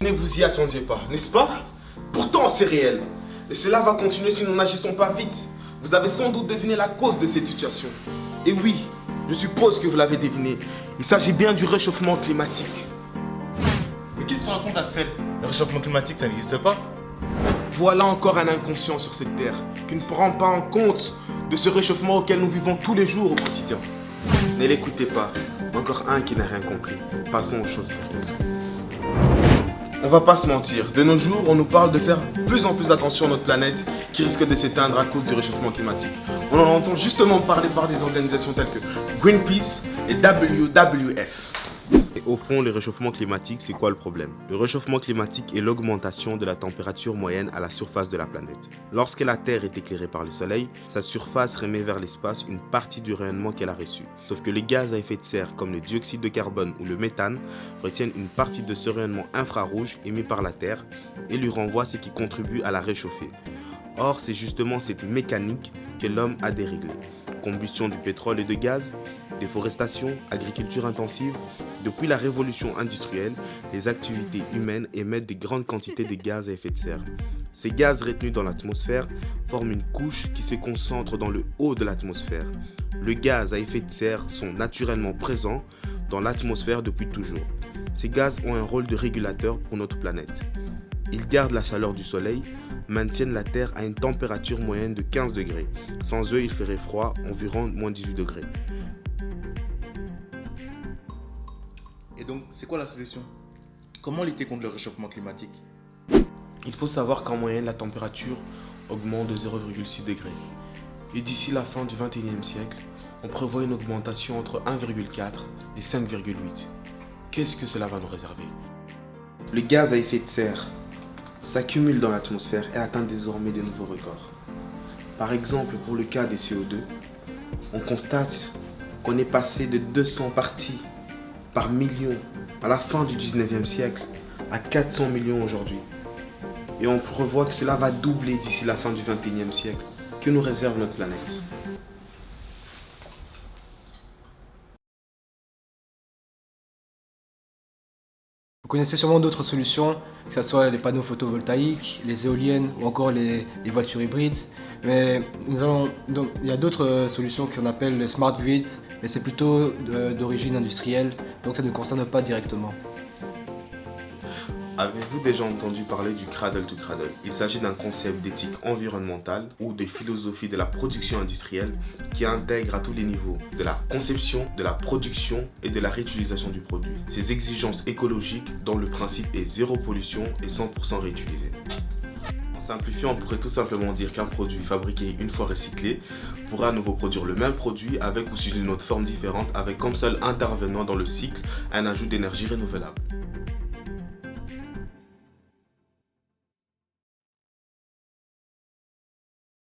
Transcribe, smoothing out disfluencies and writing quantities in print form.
Ne vous y attendiez pas, n'est-ce pas? Pourtant, c'est réel. Et cela va continuer si nous n'agissons pas vite. Vous avez sans doute deviné la cause de cette situation. Et oui, je suppose que vous l'avez deviné. Il s'agit bien du réchauffement climatique. Mais qu'est-ce que tu racontes, Axel? Le réchauffement climatique, ça n'existe pas. Voilà encore un inconscient sur cette terre qui ne prend pas en compte de ce réchauffement auquel nous vivons tous les jours au quotidien. Ne l'écoutez pas. Encore un qui n'a rien compris. Passons aux choses sérieuses. On va pas se mentir, de nos jours, on nous parle de faire de plus en plus attention à notre planète qui risque de s'éteindre à cause du réchauffement climatique. On en entend justement parler par des organisations telles que Greenpeace et WWF. Et au fond, le réchauffement climatique, c'est quoi le problème? Le réchauffement climatique est l'augmentation de la température moyenne à la surface de la planète. Lorsque la Terre est éclairée par le Soleil, sa surface remet vers l'espace une partie du rayonnement qu'elle a reçu. Sauf que les gaz à effet de serre comme le dioxyde de carbone ou le méthane retiennent une partie de ce rayonnement infrarouge émis par la Terre et lui renvoient ce qui contribue à la réchauffer. Or, c'est justement cette mécanique que l'homme a déréglée. Combustion du pétrole et de gaz, déforestation, agriculture intensive. Depuis la révolution industrielle, les activités humaines émettent de grandes quantités de gaz à effet de serre. Ces gaz retenus dans l'atmosphère forment une couche qui se concentre dans le haut de l'atmosphère. Les gaz à effet de serre sont naturellement présents dans l'atmosphère depuis toujours. Ces gaz ont un rôle de régulateur pour notre planète. Ils gardent la chaleur du soleil, maintiennent la Terre à une température moyenne de 15 degrés. Sans eux, il ferait froid, environ moins 18 degrés. Et donc, c'est quoi la solution? Comment lutter contre le réchauffement climatique? Il faut savoir qu'en moyenne, la température augmente de 0,6 degrés. Et d'ici la fin du 21e siècle, on prévoit une augmentation entre 1,4 et 5,8. Qu'est-ce que cela va nous réserver? Le gaz à effet de serre s'accumule dans l'atmosphère et atteint désormais de nouveaux records. Par exemple, pour le cas des CO2, on constate qu'on est passé de 200 parties par million à la fin du 19e siècle à 400 millions aujourd'hui. Et on prévoit que cela va doubler d'ici la fin du 21e siècle. Que nous réserve notre planète? Vous connaissez sûrement d'autres solutions, que ce soit les panneaux photovoltaïques, les éoliennes ou encore les voitures hybrides. Mais il y a d'autres solutions qu'on appelle les smart grids, mais c'est plutôt d'origine industrielle, donc ça ne nous concerne pas directement. Avez-vous déjà entendu parler du cradle to cradle? Il s'agit d'un concept d'éthique environnementale ou de philosophie de la production industrielle qui intègre à tous les niveaux, de la conception, de la production et de la réutilisation du produit. Ces exigences écologiques dont le principe est zéro pollution et 100% réutilisé. En simplifiant, on pourrait tout simplement dire qu'un produit fabriqué une fois recyclé pourra à nouveau produire le même produit avec ou sous une autre forme différente avec comme seul intervenant dans le cycle un ajout d'énergie renouvelable.